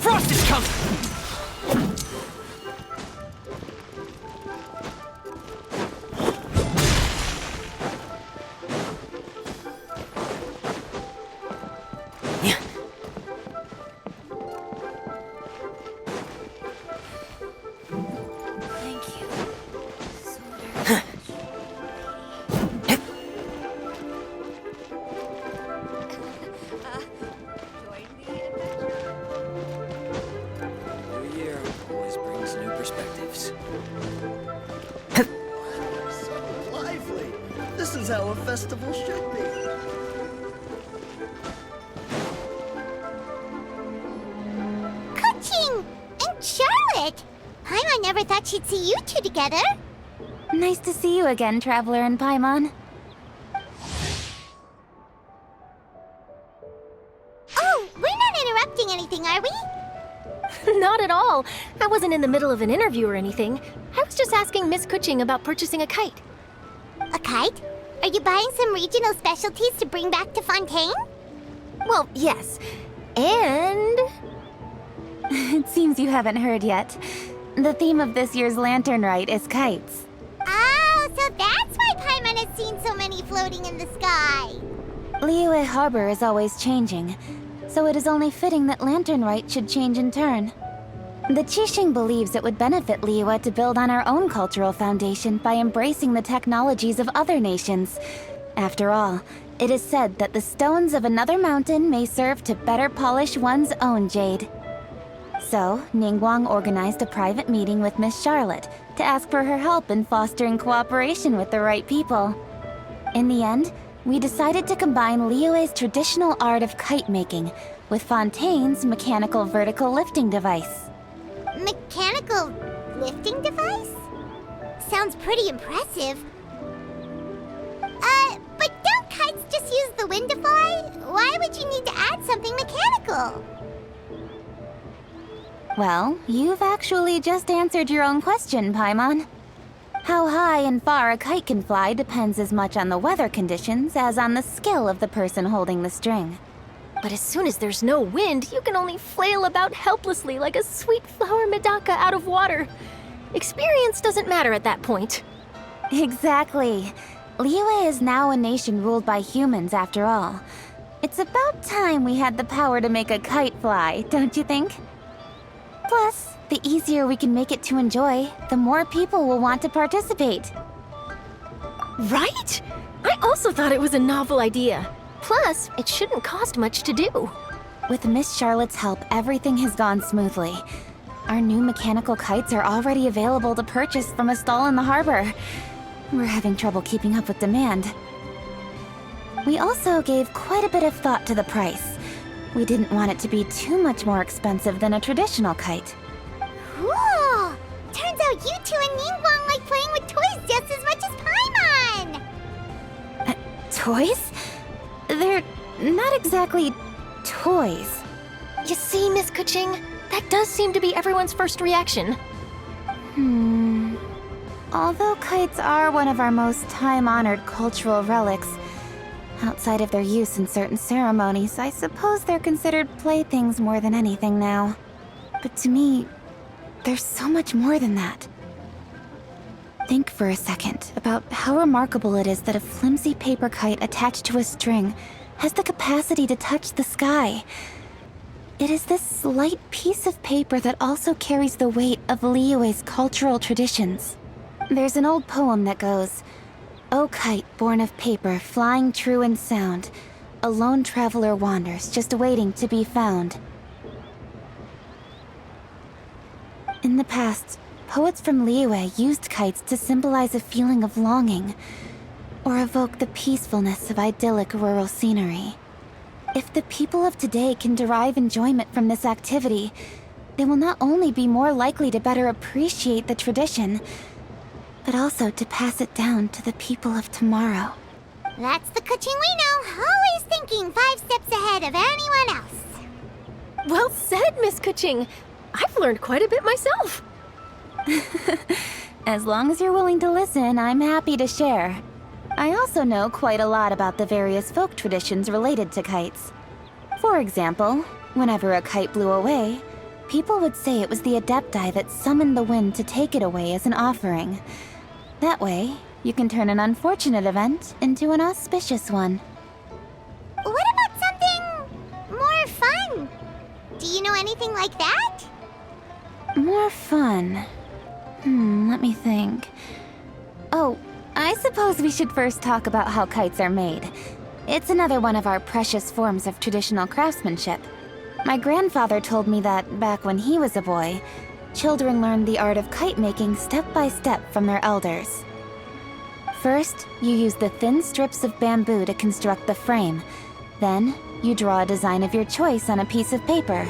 Frost is coming! This is how a festival should be. Kuching and Charlotte! Paimon never thought she'd see you two together. Nice to see you again, Traveler and Paimon. Oh, we're not interrupting anything, are we? Not at all. I wasn't in the middle of an interview or anything. I was just asking Miss Kuching about purchasing a kite. A kite? Are you buying some regional specialties to bring back to Fontaine? Well, yes. And... It seems you haven't heard yet. The theme of this year's Lantern Rite is kites. Oh, so that's why Paimon has seen so many floating in the sky. Liyue Harbor is always changing, so it is only fitting that Lantern Rite should change in turn. The Qixing believes it would benefit Liyue to build on our own cultural foundation by embracing the technologies of other nations. After all, it is said that the stones of another mountain may serve to better polish one's own jade. So, Ningguang organized a private meeting with Miss Charlotte to ask for her help in fostering cooperation with the right people. In the end, we decided to combine Liyue's traditional art of kite making with Fontaine's mechanical vertical lifting device. Mechanical lifting device? Sounds pretty impressive. But don't kites just use the wind to fly? Why would you need to add something mechanical? Well, you've actually just answered your own question, Paimon. How high and far a kite can fly depends as much on the weather conditions as on the skill of the person holding the string. But as soon as there's no wind, you can only flail about helplessly like a sweet flower medaka out of water. Experience doesn't matter at that point. Exactly. Liyue is now a nation ruled by humans, after all. It's about time we had the power to make a kite fly, don't you think? Plus, the easier we can make it to enjoy, the more people will want to participate. Right? I also thought it was a novel idea. Plus, it shouldn't cost much to do. With Miss Charlotte's help, everything has gone smoothly. Our new mechanical kites are already available to purchase from a stall in the harbor. We're having trouble keeping up with demand. We also gave quite a bit of thought to the price. We didn't want it to be too much more expensive than a traditional kite. Cool! Turns out you two and Ningguang like playing with toys just as much as Paimon! Toys? They're not exactly toys. You see, Miss Kuching? That does seem to be everyone's first reaction. Although kites are one of our most time-honored cultural relics, outside of their use in certain ceremonies, I suppose they're considered playthings more than anything now. But to me, there's so much more than that. Think for a second about how remarkable it is that a flimsy paper kite attached to a string has the capacity to touch the sky. It is this light piece of paper that also carries the weight of Liyue's cultural traditions. There's an old poem that goes, "O kite born of paper, flying true and sound, a lone traveler wanders, just waiting to be found." In the past, poets from Liyue used kites to symbolize a feeling of longing, or evoke the peacefulness of idyllic rural scenery. If the people of today can derive enjoyment from this activity, they will not only be more likely to better appreciate the tradition, but also to pass it down to the people of tomorrow. That's the Kuching we know, always thinking 5 steps ahead of anyone else. Well said, Miss Kuching. I've learned quite a bit myself. As long as you're willing to listen, I'm happy to share. I also know quite a lot about the various folk traditions related to kites. For example, whenever a kite blew away, people would say it was the Adepti that summoned the wind to take it away as an offering. That way, you can turn an unfortunate event into an auspicious one. What about something more fun? Do you know anything like that? More fun. Let me think. Oh, I suppose we should first talk about how kites are made. It's another one of our precious forms of traditional craftsmanship. My grandfather told me that back when he was a boy, children learned the art of kite making step by step from their elders. First, you use the thin strips of bamboo to construct the frame. Then, you draw a design of your choice on a piece of paper,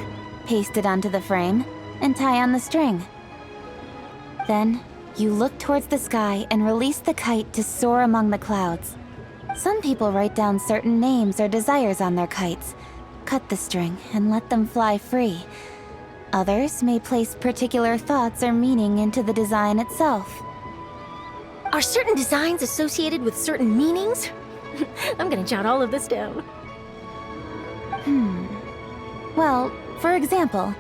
paste it onto the frame, and tie on the string. Then, you look towards the sky and release the kite to soar among the clouds. Some people write down certain names or desires on their kites, cut the string, and let them fly free. Others may place particular thoughts or meaning into the design itself. Are certain designs associated with certain meanings? I'm gonna jot all of this down. Well, for example,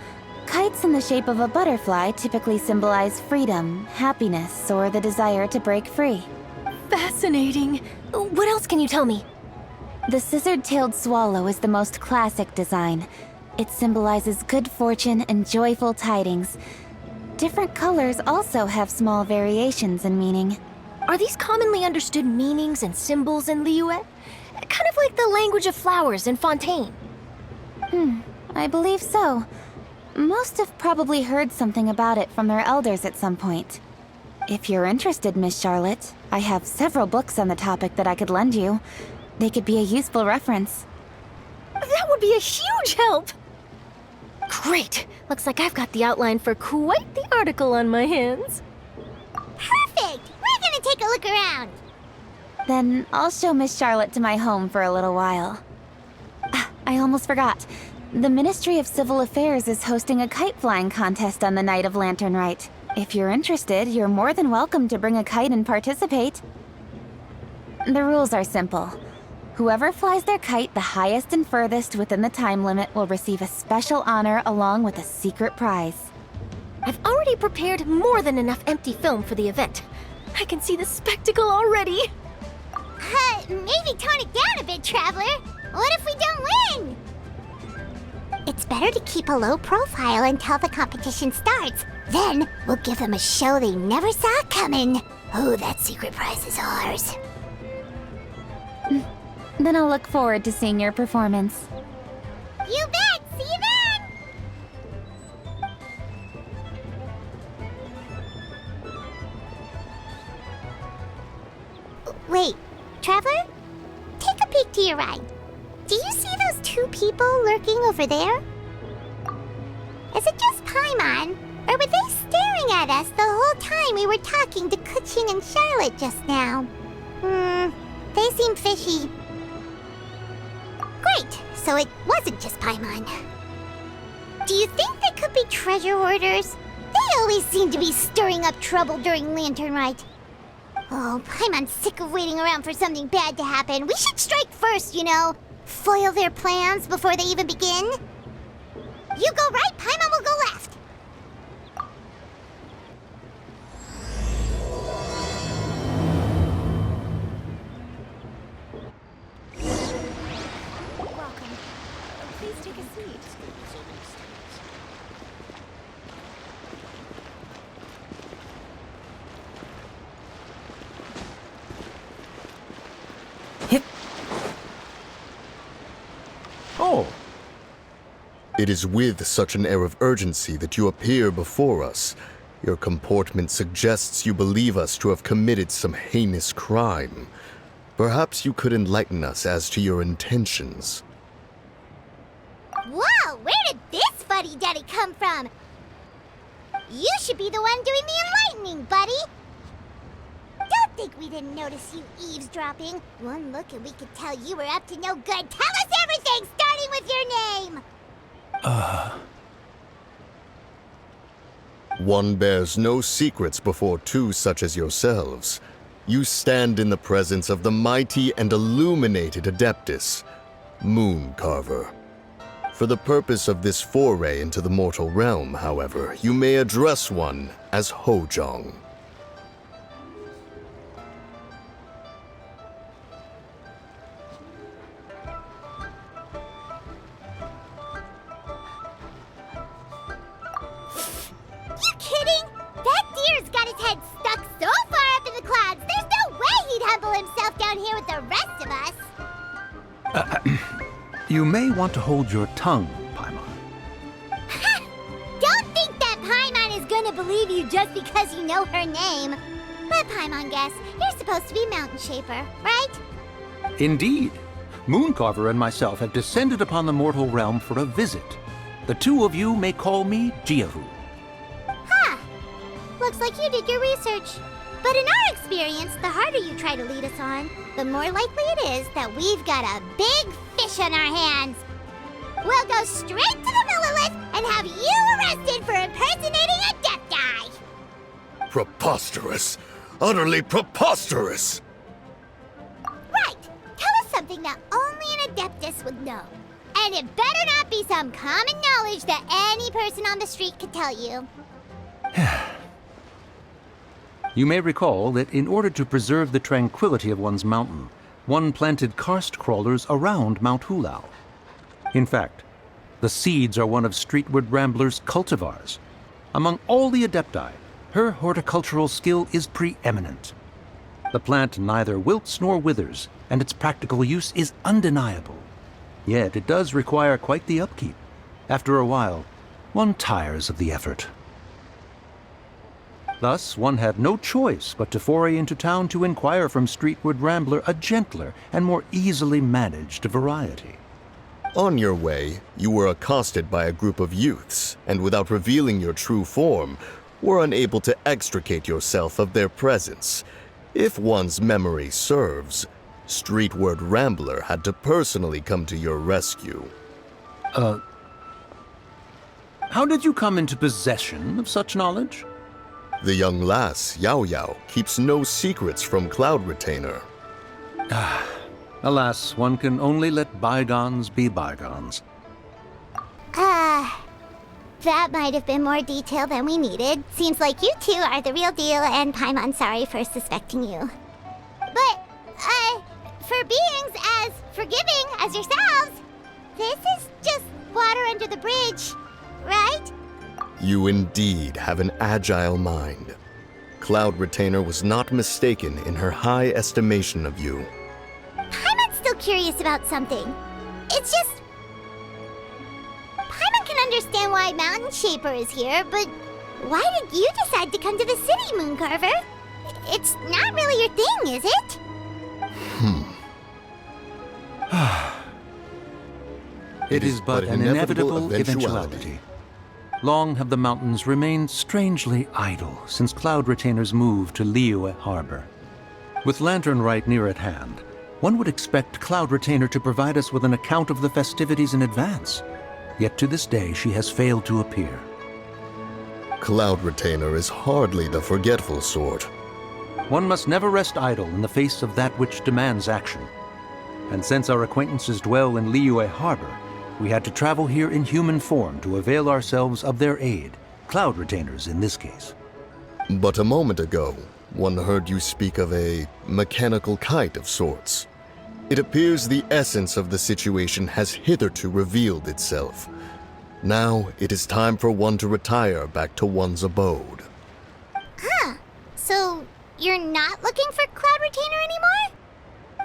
kites in the shape of a butterfly typically symbolize freedom, happiness, or the desire to break free. Fascinating. What else can you tell me? The scissored-tailed swallow is the most classic design. It symbolizes good fortune and joyful tidings. Different colors also have small variations in meaning. Are these commonly understood meanings and symbols in Liyue? Kind of like the language of flowers in Fontaine. I believe so. Most have probably heard something about it from their elders at some point. If you're interested, Miss Charlotte, I have several books on the topic that I could lend you. They could be a useful reference. That would be a huge help! Great! Looks like I've got the outline for quite the article on my hands. Perfect! We're gonna take a look around. Then I'll show Miss Charlotte to my home for a little while. I almost forgot. The Ministry of Civil Affairs is hosting a kite flying contest on the night of Lantern Rite. If you're interested, you're more than welcome to bring a kite and participate. The rules are simple. Whoever flies their kite the highest and furthest within the time limit will receive a special honor along with a secret prize. I've already prepared more than enough empty film for the event. I can see the spectacle already. Maybe tone it down a bit, Traveler. What if we don't win? It's better to keep a low profile until the competition starts. Then we'll give them a show they never saw coming. Oh, that secret prize is ours. Then I'll look forward to seeing your performance. You bet! See you then! Wait, Traveler? Take a peek to your right. Do you see those two people lurking over there? Is it just Paimon? Or were they staring at us the whole time we were talking to Kuchin and Charlotte just now? They seem fishy. Great, so it wasn't just Paimon. Do you think they could be treasure hoarders? They always seem to be stirring up trouble during Lantern Rite. Oh, Paimon's sick of waiting around for something bad to happen. We should strike first, you know. Foil their plans before they even begin. You go right, Paimon will go left. Welcome. Please take a seat. Oh. It is with such an air of urgency that you appear before us. Your comportment suggests you believe us to have committed some heinous crime. Perhaps you could enlighten us as to your intentions. Whoa, where did this fuddy-duddy come from? You should be the one doing the enlightening, buddy. Don't think we didn't notice you eavesdropping. One look and we could tell you were up to no good. Tell us everything, starting with your name. One bears no secrets before two such as yourselves. You stand in the presence of the mighty and illuminated Adeptus, Moon Carver. For the purpose of this foray into the mortal realm, however, you may address one as Hojong. You kidding? That deer's got his head stuck so far up in the clouds, there's no way he'd humble himself down here with the rest of us. You may want to hold your tongue, Paimon. Don't think that Paimon is gonna believe you just because you know her name. But Paimon, guess, you're supposed to be Mountain Shaper, right? Indeed. Mooncarver and myself have descended upon the mortal realm for a visit. The two of you may call me Jiahu. Huh. Looks like you did your research. But in our experience, the harder you try to lead us on, the more likely it is that we've got a big fish on our hands. We'll go straight to the Millilith and have you arrested for impersonating a death guy. Preposterous! Utterly preposterous! Right. Tell us something that only an Adeptus would know. And it better not be some common knowledge that any person on the street could tell you. You may recall that in order to preserve the tranquility of one's mountain, one planted karst crawlers around Mount Hulao. In fact, the seeds are one of Streetward Rambler's cultivars. Among all the Adepti, her horticultural skill is preeminent. The plant neither wilts nor withers, and its practical use is undeniable. Yet it does require quite the upkeep. After a while, one tires of the effort. Thus, one had no choice but to foray into town to inquire from Streetward Rambler a gentler and more easily managed variety. On your way, you were accosted by a group of youths, and without revealing your true form, were unable to extricate yourself of their presence. If one's memory serves, Streetward Rambler had to personally come to your rescue. How did you come into possession of such knowledge? The young lass, Yao Yao, keeps no secrets from Cloud Retainer. Alas, one can only let bygones be bygones. That might have been more detail than we needed. Seems like you two are the real deal, and Paimon's sorry for suspecting you. But, for beings as forgiving as yourselves, this is just water under the bridge, right? You indeed have an agile mind. Cloud Retainer was not mistaken in her high estimation of you. Paimon's still curious about something. It's just... Paimon can understand why Mountain Shaper is here, but why did you decide to come to the city, Mooncarver? It's not really your thing, is it? It is but an inevitable eventuality. Long have the mountains remained strangely idle since Cloud Retainer's move to Liyue Harbor. With Lantern Rite near at hand, one would expect Cloud Retainer to provide us with an account of the festivities in advance. Yet to this day she has failed to appear. Cloud Retainer is hardly the forgetful sort. One must never rest idle in the face of that which demands action. And since our acquaintances dwell in Liyue Harbor, we had to travel here in human form to avail ourselves of their aid, Cloud Retainers in this case. But a moment ago, one heard you speak of a mechanical kite of sorts. It appears the essence of the situation has hitherto revealed itself. Now it is time for one to retire back to one's abode. So, you're not looking for Cloud Retainer anymore?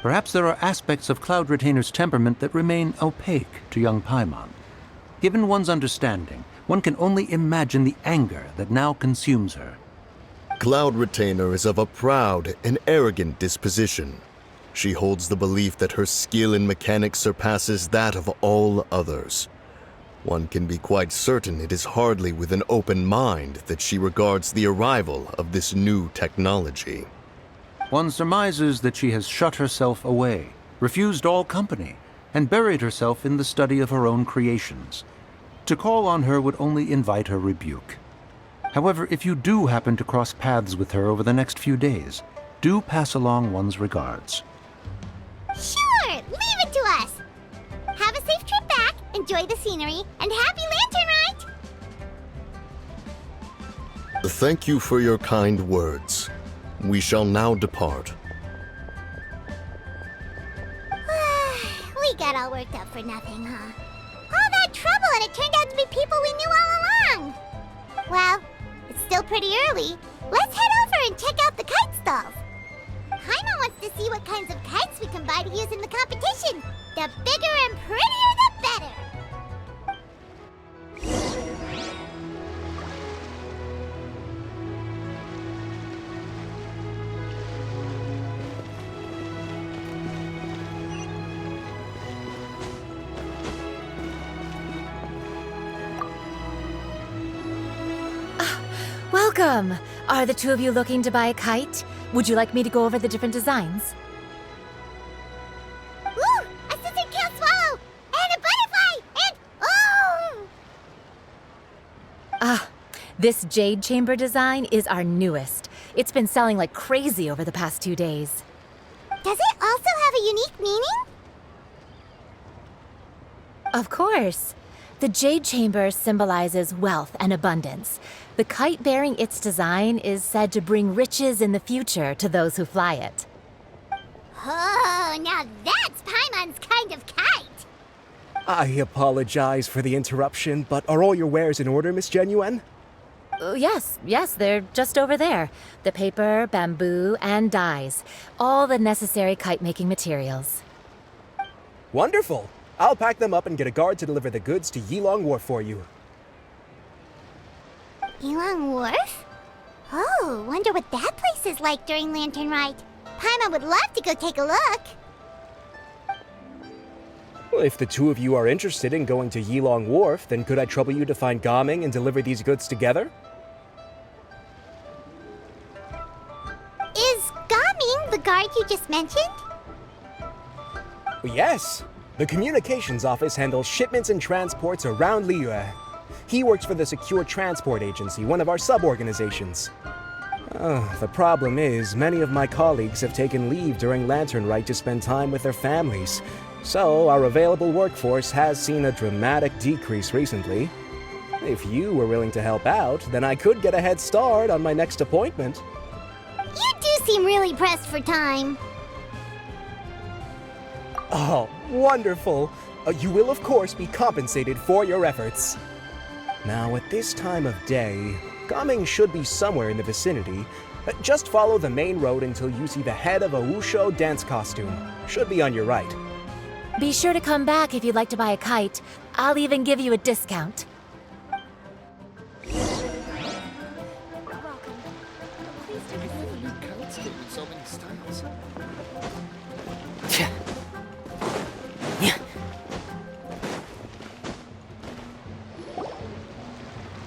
Perhaps there are aspects of Cloud Retainer's temperament that remain opaque to young Paimon. Given one's understanding, one can only imagine the anger that now consumes her. Cloud Retainer is of a proud and arrogant disposition. She holds the belief that her skill in mechanics surpasses that of all others. One can be quite certain it is hardly with an open mind that she regards the arrival of this new technology. One surmises that she has shut herself away, refused all company, and buried herself in the study of her own creations. To call on her would only invite her rebuke. However, if you do happen to cross paths with her over the next few days, do pass along one's regards. Sure, leave it to us. Have a safe trip back, enjoy the scenery, and happy lantern rite! Thank you for your kind words. We shall now depart. We got all worked up for nothing, huh? All that trouble and it turned out to be people we knew all along! Well, it's still pretty early. Let's head over and check out the kite stalls. Paimon wants to see what kinds of kites we can buy to use in the competition. The bigger and prettier, the better! Welcome! Are the two of you looking to buy a kite? Would you like me to go over the different designs? Ooh! A scissor-tail swallow! And a butterfly! And... oh! This jade chamber design is our newest. It's been selling like crazy over the past 2 days. Does it also have a unique meaning? Of course. The jade chamber symbolizes wealth and abundance. The kite bearing its design is said to bring riches in the future to those who fly it. Oh, now that's Paimon's kind of kite! I apologize for the interruption, but are all your wares in order, Miss Genuine? Yes, they're just over there. The paper, bamboo, and dyes. All the necessary kite-making materials. Wonderful! I'll pack them up and get a guard to deliver the goods to Yilong Wharf for you. Yilong Wharf? Oh, wonder what that place is like during Lantern Rite. Paimon would love to go take a look. Well, if the two of you are interested in going to Yilong Wharf, then could I trouble you to find Gaming and deliver these goods together? Is Gaming the guard you just mentioned? Yes. The communications office handles shipments and transports around Liyue. He works for the Secure Transport Agency, one of our sub-organizations. The problem is, many of my colleagues have taken leave during Lantern Rite to spend time with their families. So, our available workforce has seen a dramatic decrease recently. If you were willing to help out, then I could get a head start on my next appointment. You do seem really pressed for time. Oh, wonderful! You will, of course, be compensated for your efforts. Now, at this time of day, Gaming should be somewhere in the vicinity. Just follow the main road until you see the head of a Wushu dance costume. Should be on your right. Be sure to come back if you'd like to buy a kite. I'll even give you a discount.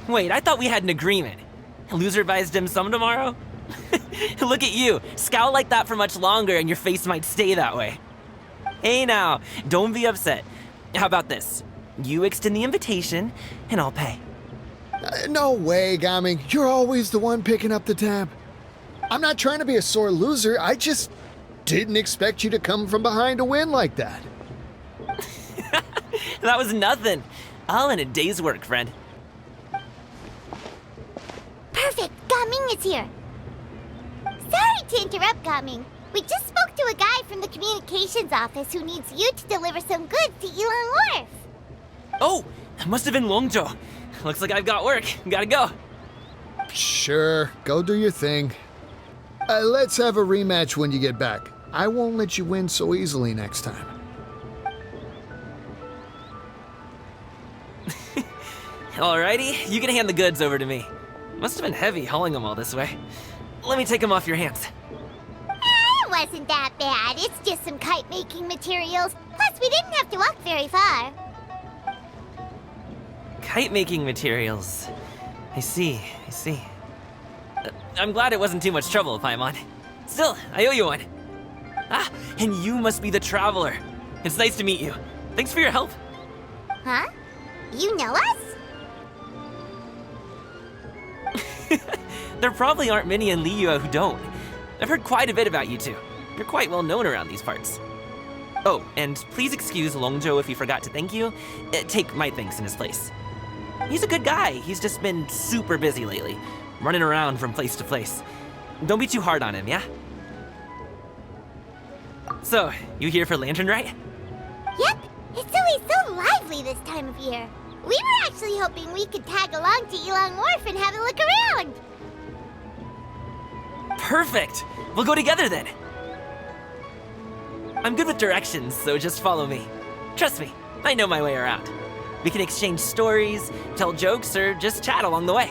Wait, I thought we had an agreement. Loser buys dim sum tomorrow? Look at you, scowl like that for much longer and your face might stay that way. Hey now, don't be upset. How about this? You extend the invitation, and I'll pay. No way, Gaming. You're always the one picking up the tab. I'm not trying to be a sore loser. I just didn't expect you to come from behind to win like that. That was nothing. All in a day's work, friend. Perfect! Gaming is here! Sorry to interrupt, Gaming. We just spoke to a guy from the communications office who needs you to deliver some goods to Yilong Wharf. Oh, that must have been Longzhou. Looks like I've got work. Gotta go. Sure, go do your thing. Let's have a rematch when you get back. I won't let you win so easily next time. Alrighty, you can hand the goods over to me. Must have been heavy hauling them all this way. Let me take them off your hands. It wasn't that bad. It's just some kite-making materials. Plus, we didn't have to walk very far. Kite-making materials. I see. I'm glad it wasn't too much trouble, Paimon. Still, I owe you one. Ah, and you must be the traveler. It's nice to meet you. Thanks for your help. Huh? You know us? There probably aren't many in Liyue who don't. I've heard quite a bit about you two. You're quite well known around these parts. Oh, and please excuse Longzhou if he forgot to thank you. Take my thanks in his place. He's a good guy. He's just been super busy lately, running around from place to place. Don't be too hard on him, yeah? So, you here for Lantern Rite? Yep, it's always so lively this time of year. We were actually hoping we could tag along to Elong Wharf and have a look around. Perfect! We'll go together then. I'm good with directions, so just follow me. Trust me, I know my way around. We can exchange stories, tell jokes, or just chat along the way.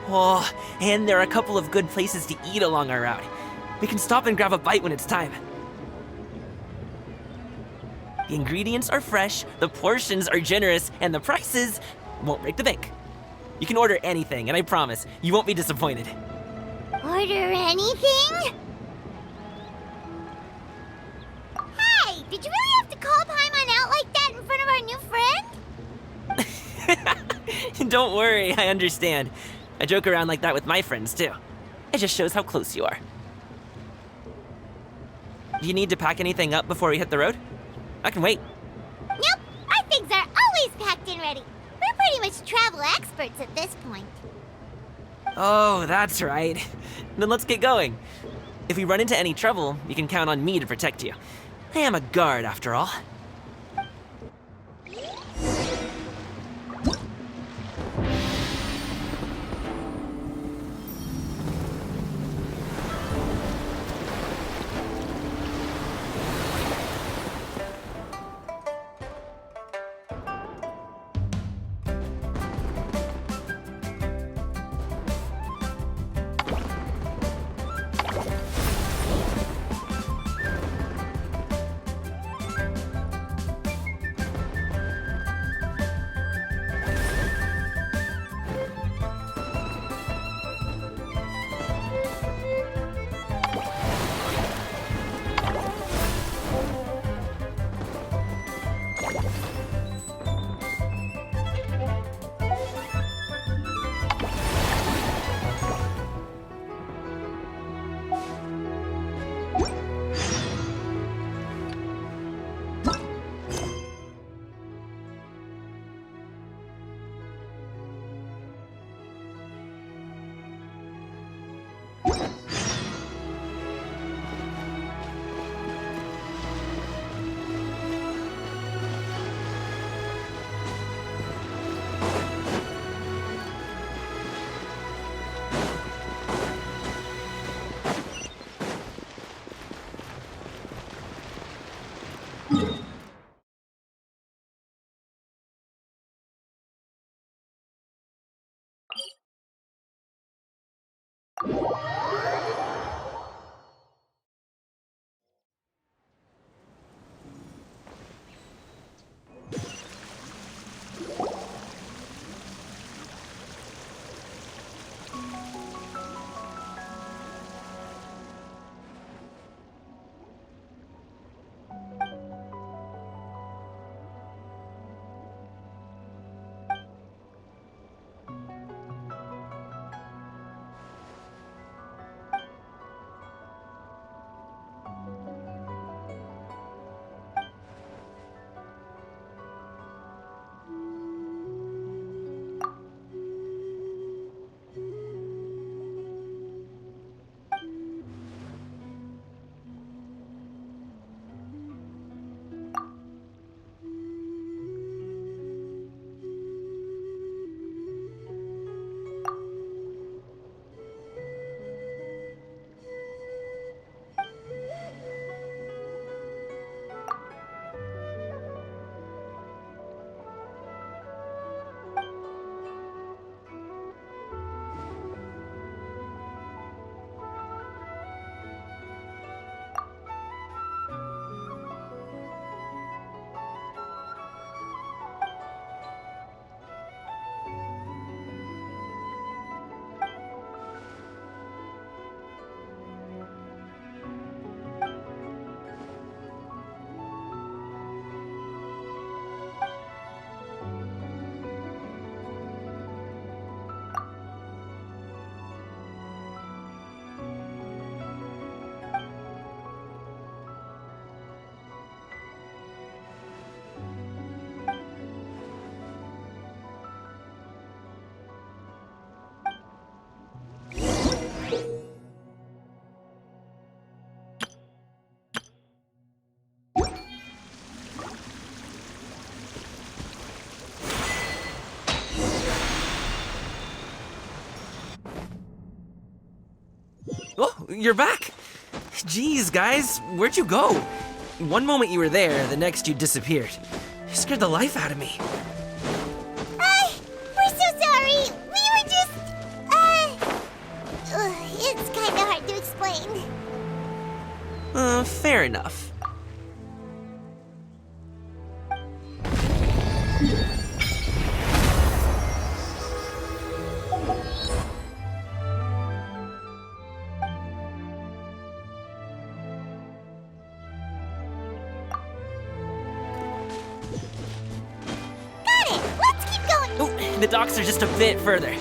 Oh, and there are a couple of good places to eat along our route. We can stop and grab a bite when it's time. The ingredients are fresh, the portions are generous, and the prices won't break the bank. You can order anything, and I promise, you won't be disappointed. Order anything? Hey, did you really have to call Paimon out like that in front of our new friend? Don't worry, I understand. I joke around like that with my friends, too. It just shows how close you are. Do you need to pack anything up before we hit the road? I can wait. Nope, our things are always packed and ready. We're pretty much travel experts at this point. Oh, that's right. Then let's get going. If we run into any trouble, you can count on me to protect you. I am a guard, after all. Oh, you're back. Jeez, guys, where'd you go? One moment you were there, the next you disappeared. You scared the life out of me. We're so sorry. We were just, it's kind of hard to explain. Fair enough. The docks are just a bit further.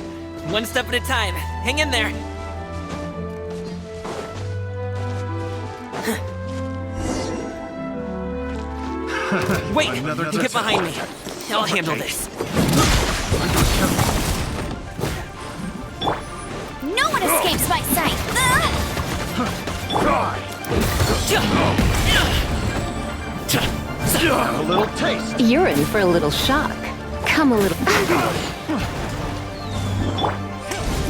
One step at a time. Hang in there. Wait, get behind me. I'll handle this. No one escapes my sight! A little taste. You're in for a little shock. Come a little.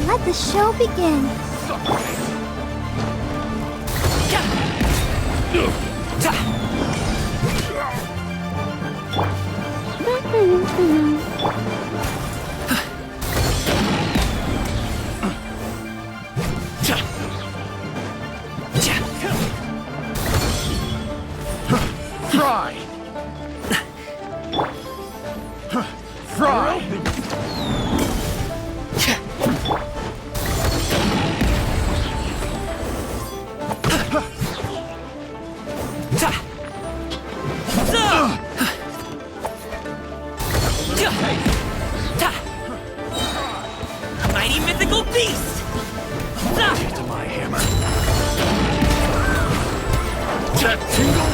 Let the show begin. Fry. Fry. Mighty mythical beast! To my hammer. That tingle.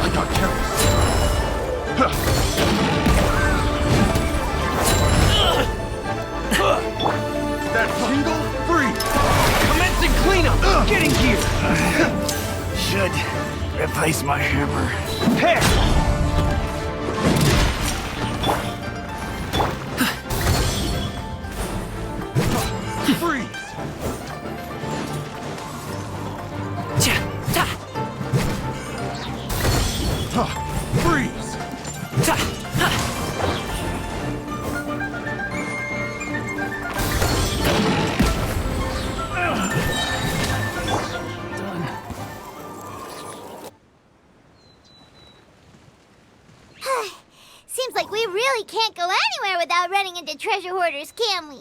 I got careless. That tingle free. Commencing cleanup! Getting here! Should replace my hammer. Pair! Freeze. Freeze. Seems like we really can't go anywhere without running into treasure hoarders, can we?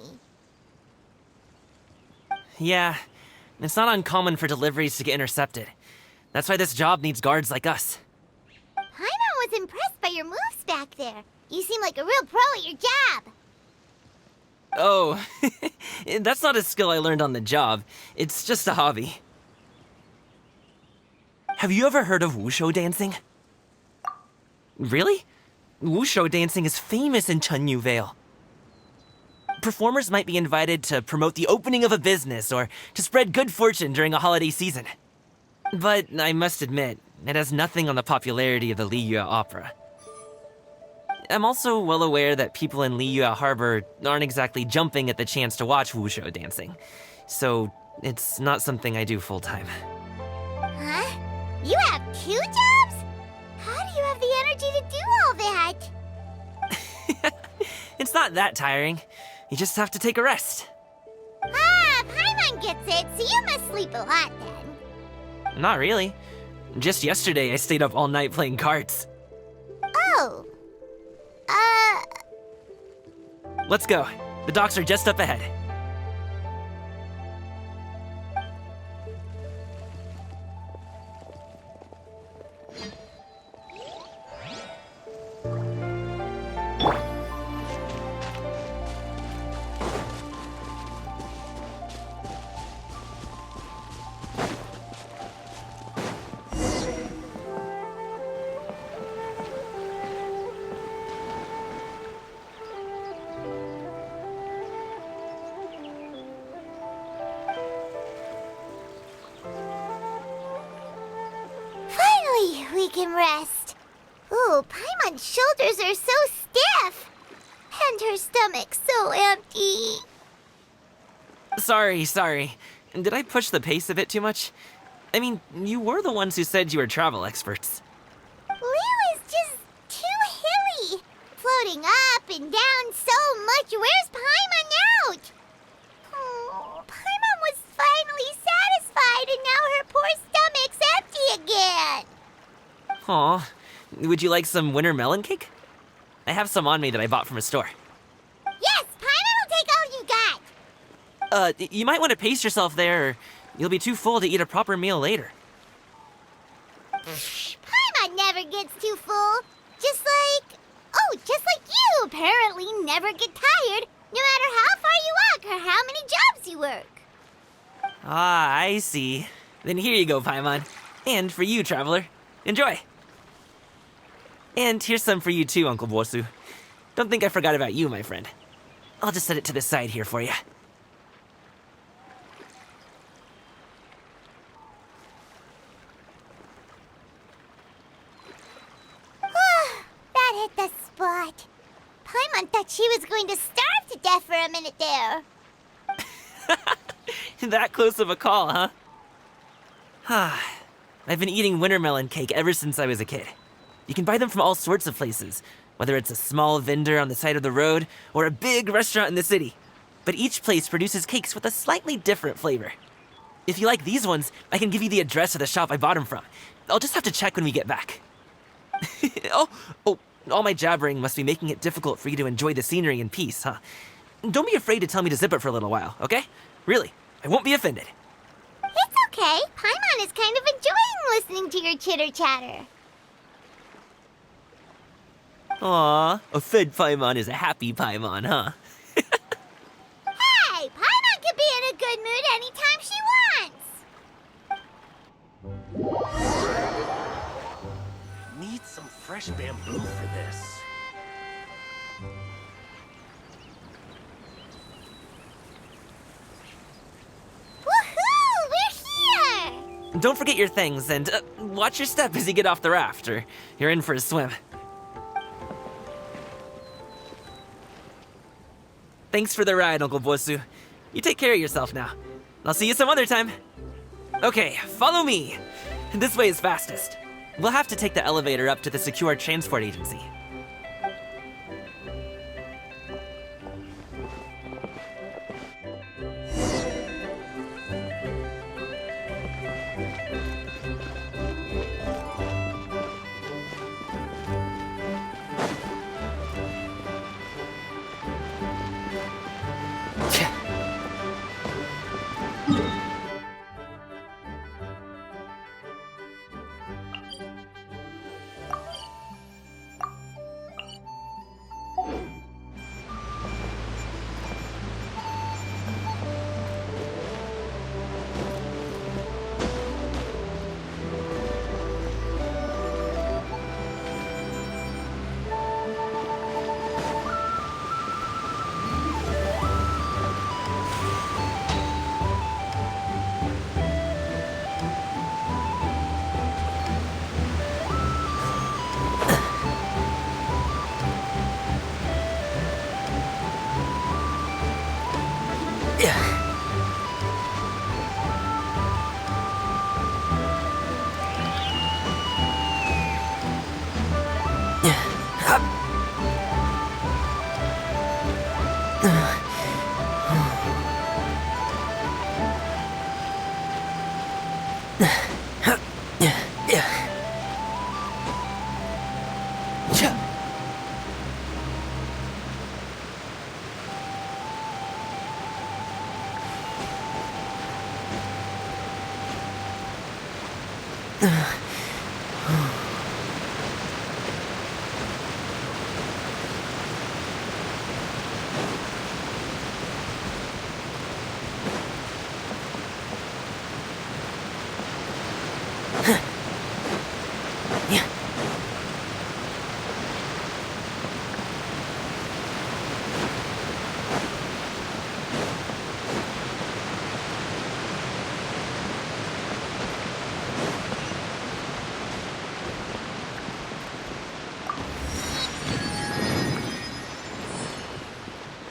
Yeah, it's not uncommon for deliveries to get intercepted. That's why this job needs guards like us. Paimon was impressed by your moves back there. You seem like a real pro at your job. Oh, that's not a skill I learned on the job. It's just a hobby. Have you ever heard of wushu dancing? Really? Wushu dancing is famous in Chunyu Vale. Performers might be invited to promote the opening of a business or to spread good fortune during a holiday season. But I must admit, it has nothing on the popularity of the Liyue Opera. I'm also well aware that people in Liyue Harbor aren't exactly jumping at the chance to watch wushu dancing. So, it's not something I do full-time. Huh? You have 2 jobs? How do you have the energy to do all that? It's not that tiring. You just have to take a rest. Ah, Paimon gets it, so you must sleep a lot then. Not really. Just yesterday, I stayed up all night playing cards. Oh. Let's go. The docks are just up ahead. We can rest. Ooh, Paimon's shoulders are so stiff. And her stomach so empty. Sorry. Did I push the pace a bit too much? I mean, you were the ones who said you were travel experts. Leo is just too hilly. Floating up and down so much. Where's Paimon out? Oh, Paimon was finally satisfied and now her poor stomach's empty again. Aw, would you like some winter melon cake? I have some on me that I bought from a store. Yes, Paimon will take all you got. You might want to pace yourself there, or you'll be too full to eat a proper meal later. Paimon never gets too full. Just like you apparently never get tired, no matter how far you walk or how many jobs you work. Ah, I see. Then here you go, Paimon. And for you, traveler. Enjoy. And here's some for you too, Uncle Bosu. Don't think I forgot about you, my friend. I'll just set it to the side here for you. That hit the spot. Paimon thought she was going to starve to death for a minute there. That close of a call, huh? I've been eating winter melon cake ever since I was a kid. You can buy them from all sorts of places, whether it's a small vendor on the side of the road or a big restaurant in the city. But each place produces cakes with a slightly different flavor. If you like these ones, I can give you the address of the shop I bought them from. I'll just have to check when we get back. Oh, all my jabbering must be making it difficult for you to enjoy the scenery in peace, huh? Don't be afraid to tell me to zip it for a little while, okay? Really, I won't be offended. It's okay. Paimon is kind of enjoying listening to your chitter-chatter. Aw, a fed Paimon is a happy Paimon, huh? Hey, Paimon can be in a good mood anytime she wants. Need some fresh bamboo for this. Woohoo! We're here! Don't forget your things, and watch your step as you get off the raft, or you're in for a swim. Thanks for the ride, Uncle Bosu. You take care of yourself now. I'll see you some other time. Okay, follow me. This way is fastest. We'll have to take the elevator up to the secure transport agency.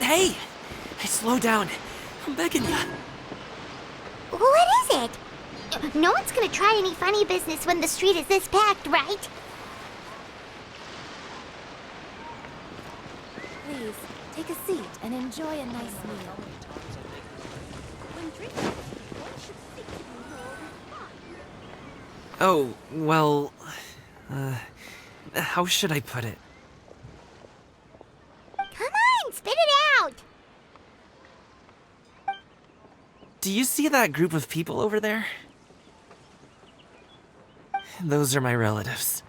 Hey! Slow down. I'm begging ya. What is it? No one's gonna try any funny business when the street is this packed, right? Please, take a seat and enjoy a nice meal. Oh, well... how should I put it? Come on, spit it out! Do you see that group of people over there? Those are my relatives.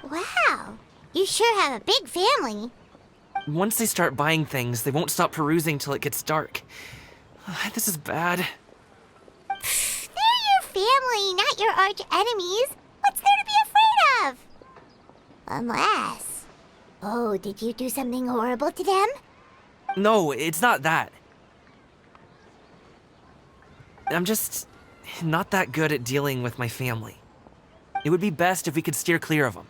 Wow, you sure have a big family. Once they start buying things, they won't stop perusing till it gets dark. This is bad. They're your family, not your arch enemies. What's there to be afraid of? Unless... Oh, did you do something horrible to them? No, it's not that. I'm just not that good at dealing with my family. It would be best if we could steer clear of them.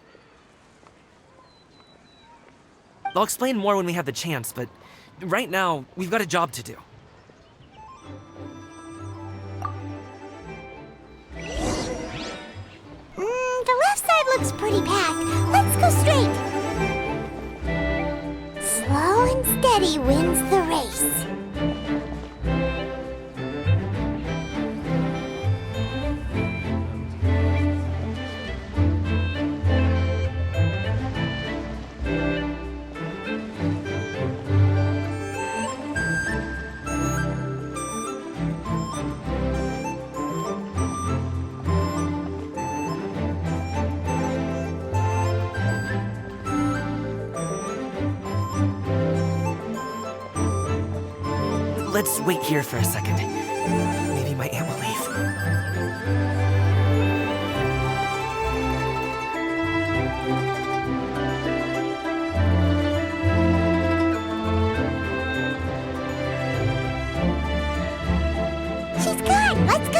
I'll explain more when we have the chance, but right now, we've got a job to do. The left side looks pretty packed. Let's go straight. Slow and steady wins the race. Let's wait here for a second. Maybe my aunt will leave. She's gone. Let's go.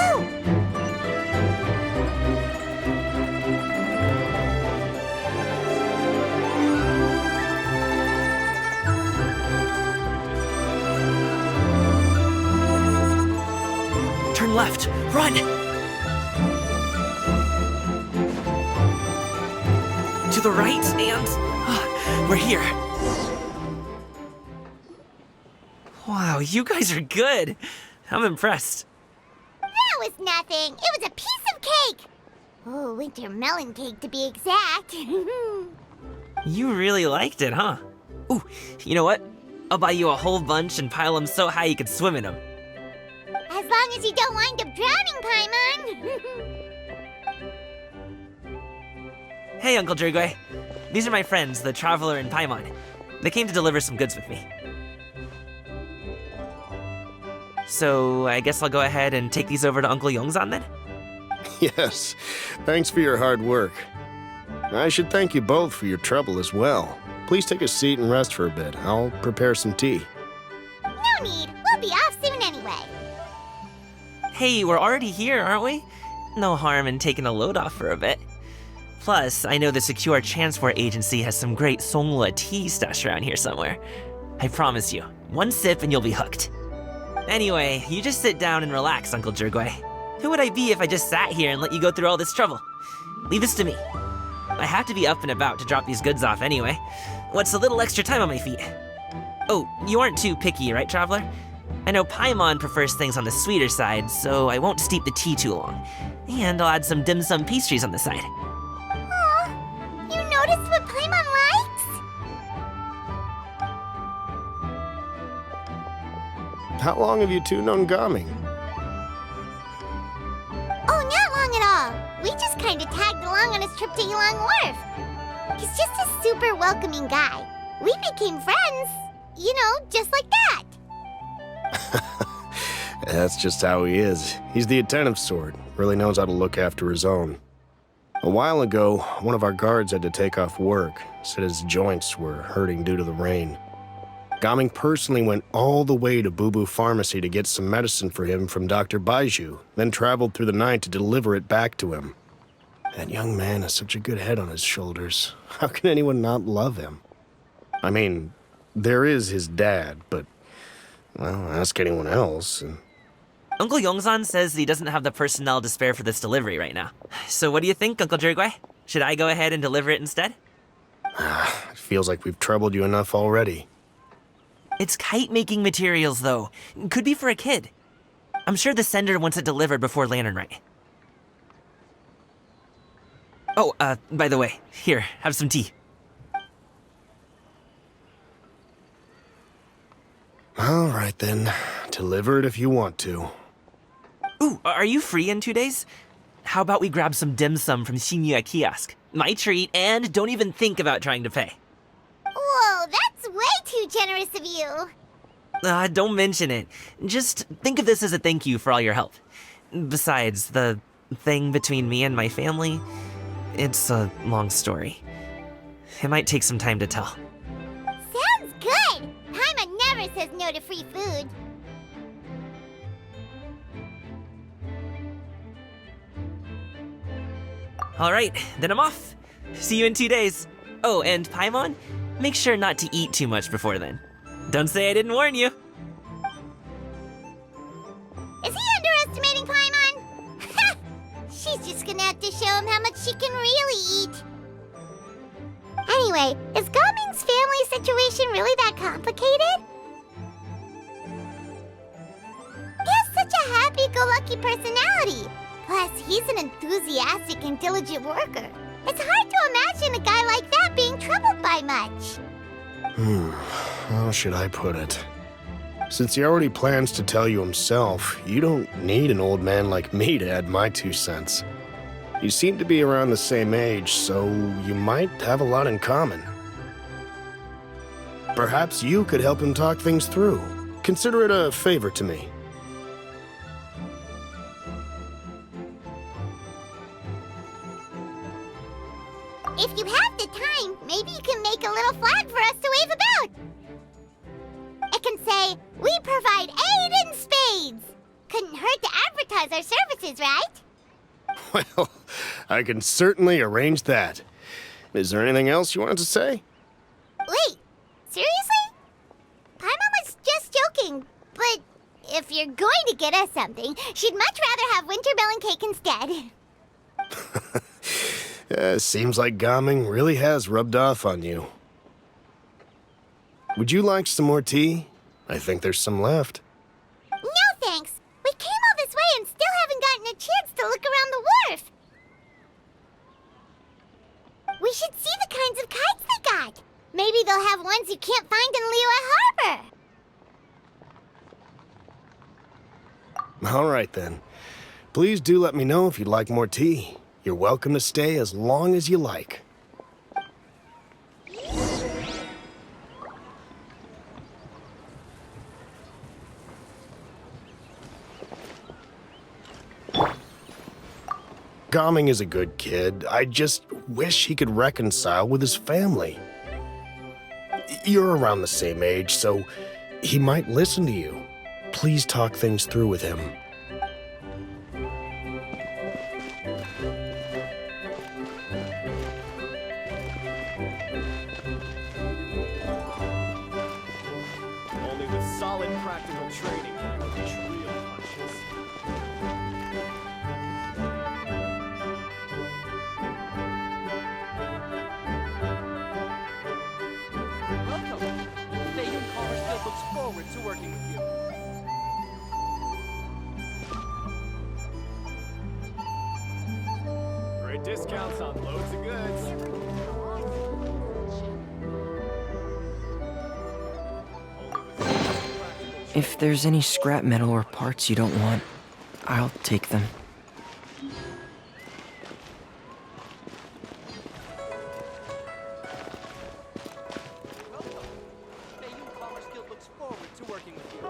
Turn left. Run! To the right, and... we're here. Wow, you guys are good. I'm impressed. That was nothing. It was a piece of cake. Oh, winter melon cake to be exact. You really liked it, huh? Ooh, you know what? I'll buy you a whole bunch and pile them so high you could swim in them. As long as you don't wind up drowning, Paimon. Hey, Uncle Drugoi. These are my friends, the Traveler and Paimon. They came to deliver some goods with me. So, I guess I'll go ahead and take these over to Uncle Yongzan then? Yes, thanks for your hard work. I should thank you both for your trouble as well. Please take a seat and rest for a bit. I'll prepare some tea. No need. We'll be off soon anyway. Hey, we're already here, aren't we? No harm in taking a load off for a bit. Plus, I know the Secure Transport Agency has some great Songhua tea stashed around here somewhere. I promise you, one sip and you'll be hooked. Anyway, you just sit down and relax, Uncle Drugoi. Who would I be if I just sat here and let you go through all this trouble? Leave this to me. I have to be up and about to drop these goods off anyway. What's a little extra time on my feet? Oh, you aren't too picky, right, Traveler? I know Paimon prefers things on the sweeter side, so I won't steep the tea too long. And I'll add some dim sum pastries on the side. Aw, you noticed what Paimon likes? How long have you two known Gaming? Oh, not long at all. We just kind of tagged along on his trip to Yulong Wharf. He's just a super welcoming guy. We became friends, you know, just like that. That's just how he is. He's the attentive sort, really knows how to look after his own. A while ago, one of our guards had to take off work, said his joints were hurting due to the rain. Gaming personally went all the way to Boo Boo Pharmacy to get some medicine for him from Dr. Baiju, then traveled through the night to deliver it back to him. That young man has such a good head on his shoulders. How can anyone not love him? I mean, there is his dad, but Well, ask anyone else. Uncle Yongsan says he doesn't have the personnel to spare for this delivery right now. So what do you think, Uncle Jirgui? Should I go ahead and deliver it instead? It feels like we've troubled you enough already. It's kite-making materials, though. Could be for a kid. I'm sure the sender wants it delivered before Lantern Rite. Oh, by the way, here, have some tea. All right then. Deliver it if you want to. Ooh, are you free in 2 days? How about we grab some dim sum from Shinya Kiosk? My treat, and don't even think about trying to pay. Whoa, that's way too generous of you. Don't mention it. Just think of this as a thank you for all your help. Besides, the thing between me and my family, it's a long story. It might take some time to tell. Sounds good. Paimon never says no to free food. All right, then I'm off. See you in 2 days. Oh, and Paimon, make sure not to eat too much before then. Don't say I didn't warn you. Is he underestimating Paimon? She's just gonna have to show him how much she can really eat. Anyway, is Gaming's family situation really that complicated? He has such a happy-go-lucky personality. Plus, he's an enthusiastic and diligent worker. It's hard to imagine a guy like that being troubled by much. How should I put it? Since he already plans to tell you himself, you don't need an old man like me to add my 2 cents. You seem to be around the same age, so you might have a lot in common. Perhaps you could help him talk things through. Consider it a favor to me. If you have the time, maybe you can make a little flag for us to wave about. It can say, "We provide aid in spades." Couldn't hurt to advertise our services, right? Well, I can certainly arrange that. Is there anything else you wanted to say? Wait, seriously? Paimon was just joking, but if you're going to get us something, she'd much rather have winter melon cake instead. Seems like Gaming really has rubbed off on you. Would you like some more tea? I think there's some left. No thanks. We came all this way and still haven't gotten a chance to look around the wharf. We should see the kinds of kites they got. Maybe they'll have ones you can't find in Liyue Harbor. All right then. Please do let me know if you'd like more tea. You're welcome to stay as long as you like. Gaming is a good kid. I just wish he could reconcile with his family. You're around the same age, so he might listen to you. Please talk things through with him. Only with solid practical training can you unleash real punches. Welcome. The Young Commerce Guild looks forward to working with you. Great discounts on loads of goods. If there's any scrap metal or parts you don't want, I'll take them. Welcome. The Young Commerce Guild looks forward to working with you.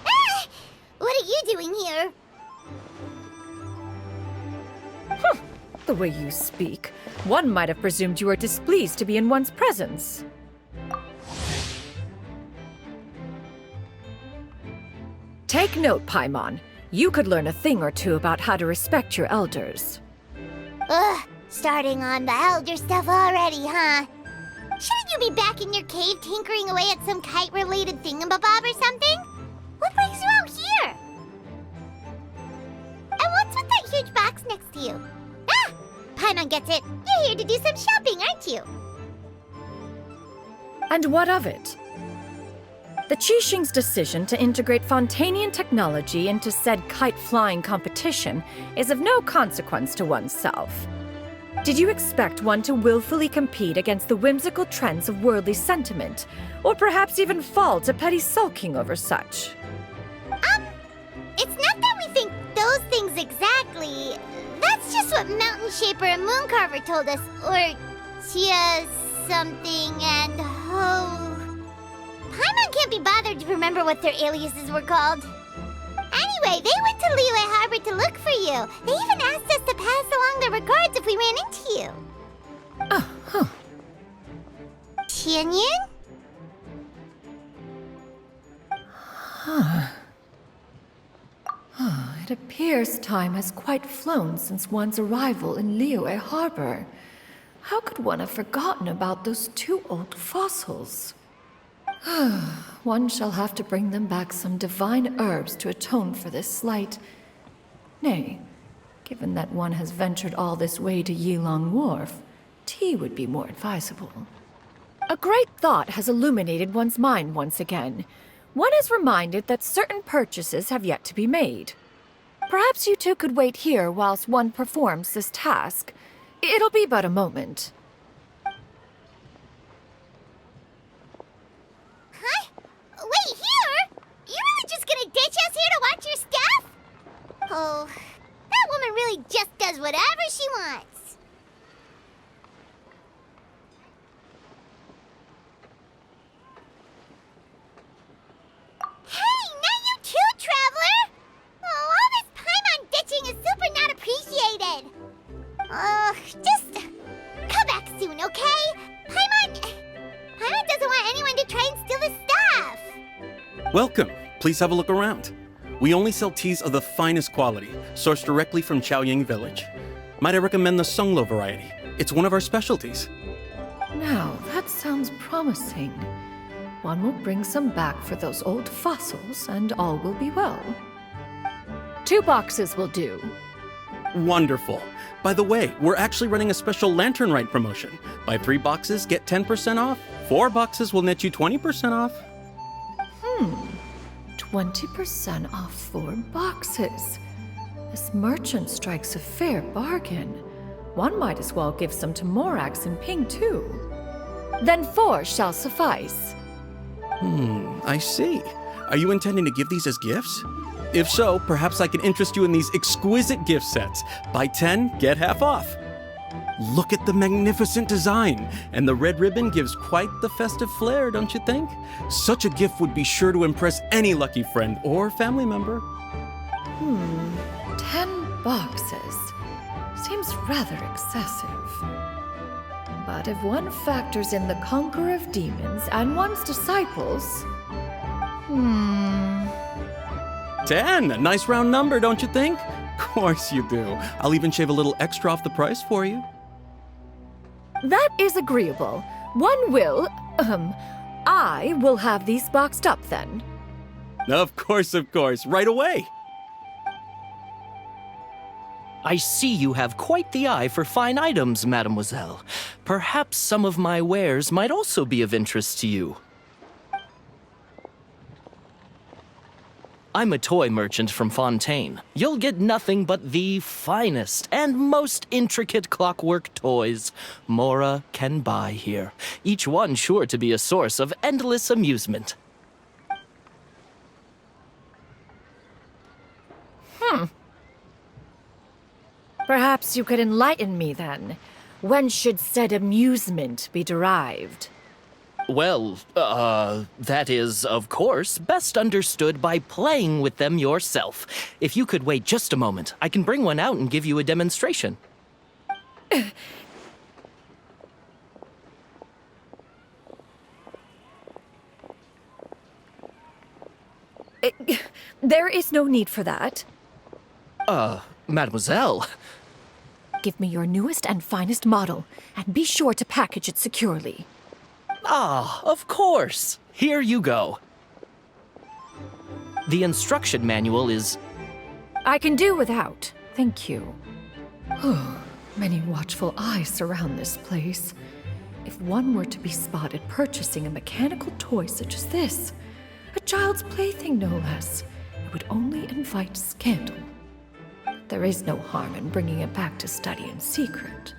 Ah! What are you doing here? The way you speak, one might have presumed you were displeased to be in one's presence. Take note, Paimon. You could learn a thing or two about how to respect your elders. Ugh, starting on the elder stuff already, huh? Shouldn't you be back in your cave tinkering away at some kite-related thingamabob or something? What brings you out here? And what's with that huge box next to you? Ah! Paimon gets it. You're here to do some shopping, aren't you? And what of it? The Qixing's decision to integrate Fontanian technology into said kite-flying competition is of no consequence to oneself. Did you expect one to willfully compete against the whimsical trends of worldly sentiment, or perhaps even fall to petty sulking over such? It's not that we think those things exactly. That's just what Mountain Shaper and Mooncarver told us, or Chia something and Ho. Paimon can't be bothered to remember what their aliases were called. Anyway, they went to Liyue Harbor to look for you. They even asked us to pass along their regards if we ran into you. Uh-huh. Tianyin? It appears time has quite flown since one's arrival in Liyue Harbor. How could one have forgotten about those two old fossils? One shall have to bring them back some divine herbs to atone for this slight. Nay, given that one has ventured all this way to Yilong Wharf, tea would be more advisable. A great thought has illuminated one's mind once again. One is reminded that certain purchases have yet to be made. Perhaps you two could wait here whilst one performs this task. It'll be but a moment. Huh? Wait, here? You really just gonna ditch us here to watch your stuff? Oh, that woman really just does whatever she wants. Hey, not you too, Traveler! Oh, all this Paimon ditching is super not appreciated. Just come back soon, okay? Paimon doesn't want anyone to try and steal the stuff. Welcome. Please have a look around. We only sell teas of the finest quality, sourced directly from Chaoying Village. Might I recommend the Sunglo variety? It's one of our specialties. Now, that sounds promising. One will bring some back for those old fossils, and all will be well. 2 boxes will do. Wonderful. By the way, we're actually running a special Lantern Rite promotion. Buy 3 boxes, get 10% off. 4 boxes will net you 20% off. 20% off 4 boxes. This merchant strikes a fair bargain. One might as well give some to Morax and Ping, too. Then 4 shall suffice. I see. Are you intending to give these as gifts? If so, perhaps I can interest you in these exquisite gift sets. Buy 10, get half off. Look at the magnificent design, and the red ribbon gives quite the festive flair, don't you think? Such a gift would be sure to impress any lucky friend or family member. 10 boxes. Seems rather excessive. But if one factors in the Conqueror of Demons and one's disciples... 10, a nice round number, don't you think? Of course you do. I'll even shave a little extra off the price for you. That is agreeable. One will, I will have these boxed up then. Of course, right away. I see you have quite the eye for fine items, mademoiselle. Perhaps some of my wares might also be of interest to you. I'm a toy merchant from Fontaine. You'll get nothing but the finest and most intricate clockwork toys Mora can buy here. Each one sure to be a source of endless amusement. Perhaps you could enlighten me then. When should said amusement be derived? Well, that is, of course, best understood by playing with them yourself. If you could wait just a moment, I can bring one out and give you a demonstration. There is no need for that. Mademoiselle. Give me your newest and finest model, and be sure to package it securely. Ah, of course. Here you go. The instruction manual is... I can do without, thank you. Many watchful eyes surround this place. If one were to be spotted purchasing a mechanical toy such as this, a child's plaything no less, it would only invite scandal. There is no harm in bringing it back to study in secret.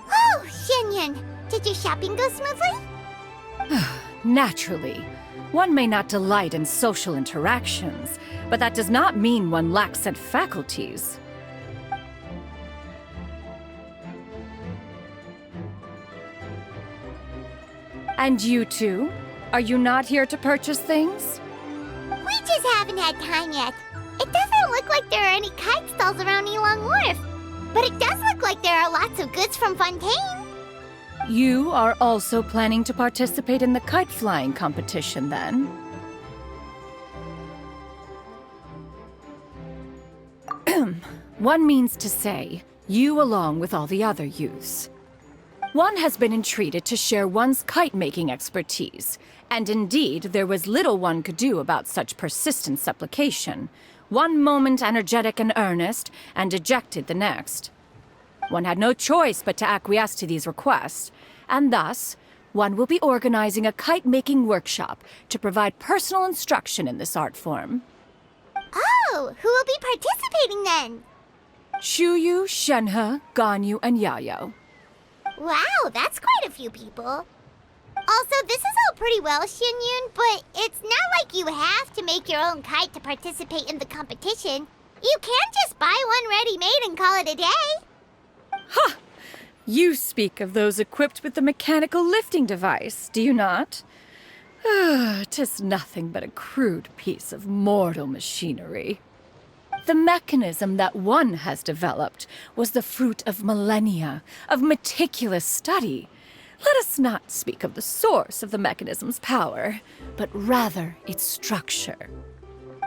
Oh, Shenyan, did your shopping go smoothly? Naturally. One may not delight in social interactions, but that does not mean one lacks said faculties. And you two? Are you not here to purchase things? We just haven't had time yet. It doesn't look like there are any kite stalls around Elong Wharf, but it does look like there are lots of goods from Fontaine. You are also planning to participate in the kite flying competition, then? One means to say, you along with all the other youths. One has been entreated to share one's kite-making expertise, and indeed there was little one could do about such persistent supplication. One moment energetic and earnest, and dejected the next. One had no choice but to acquiesce to these requests, and thus, one will be organizing a kite-making workshop to provide personal instruction in this art form. Oh, who will be participating then? Shuyu, Shenhe, Ganyu, and Yayo. Wow, that's quite a few people. Also, this is all pretty well, Xinyun, but it's not like you have to make your own kite to participate in the competition. You can just buy one ready-made and call it a day. Ha! You speak of those equipped with the mechanical lifting device, do you not? 'Tis nothing but a crude piece of mortal machinery. The mechanism that one has developed was the fruit of millennia of meticulous study. Let us not speak of the source of the mechanism's power, but rather its structure.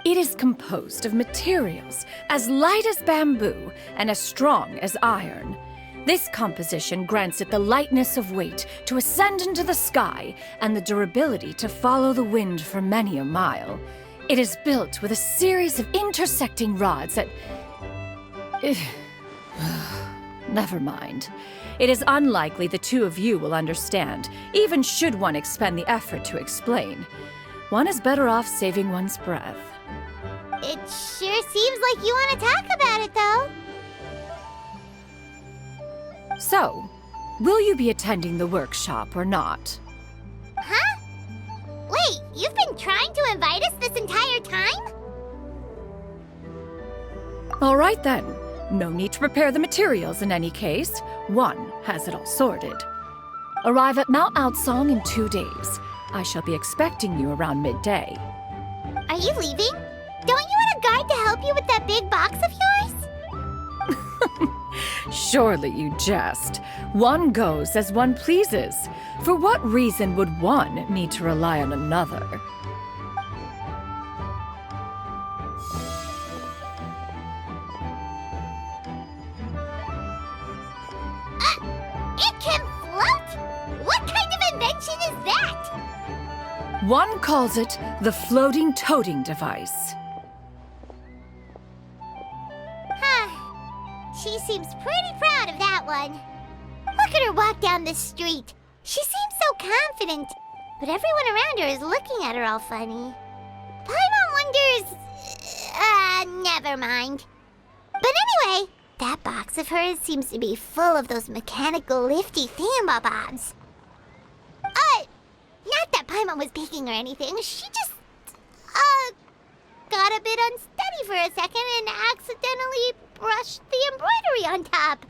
It is composed of materials as light as bamboo and as strong as iron. This composition grants it the lightness of weight to ascend into the sky and the durability to follow the wind for many a mile. It is built with a series of intersecting rods that... Never mind. It is unlikely the two of you will understand, even should one expend the effort to explain. One is better off saving one's breath. It sure seems like you want to talk about it, though. So, will you be attending the workshop or not? Huh? Wait, you've been trying to invite us this entire time? All right then. No need to prepare the materials in any case. One has it all sorted. Arrive at Mount Outsong in 2 days. I shall be expecting you around midday. Are you leaving? Don't you want a guide to help you with that big box of yours? Surely you jest. One goes as one pleases. For what reason would one need to rely on another? It can float? What kind of invention is that? One calls it the floating toting device. She seems pretty proud of that one. Look at her walk down the street. She seems so confident, but everyone around her is looking at her all funny. Paimon wonders... never mind. But anyway, that box of hers seems to be full of those mechanical lifty thingamabobs. Not that Paimon was peeking or anything. She just, got a bit unsteady for a second and accidentally brushed the embroidery on top.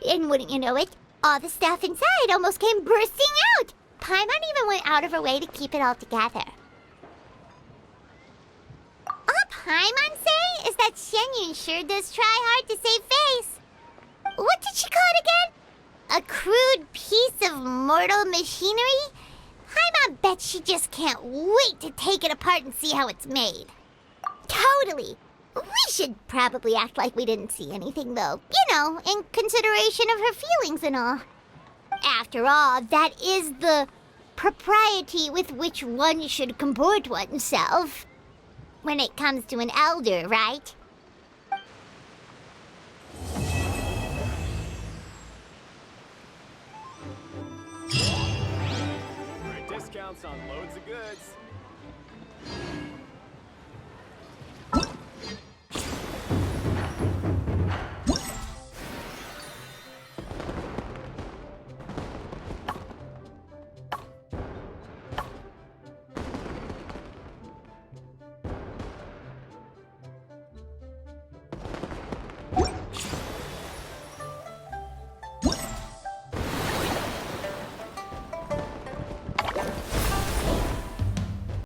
And wouldn't you know it, all the stuff inside almost came bursting out. Paimon even went out of her way to keep it all together. All Paimon say is that Shenyun sure does try hard to save face. What did she call it again? A crude piece of mortal machinery? Paimon bets she just can't wait to take it apart and see how it's made. Totally. We should probably act like we didn't see anything, though. You know, in consideration of her feelings and all. After all, that is the propriety with which one should comport oneself. When it comes to an elder, right? Great discounts on loads of goods.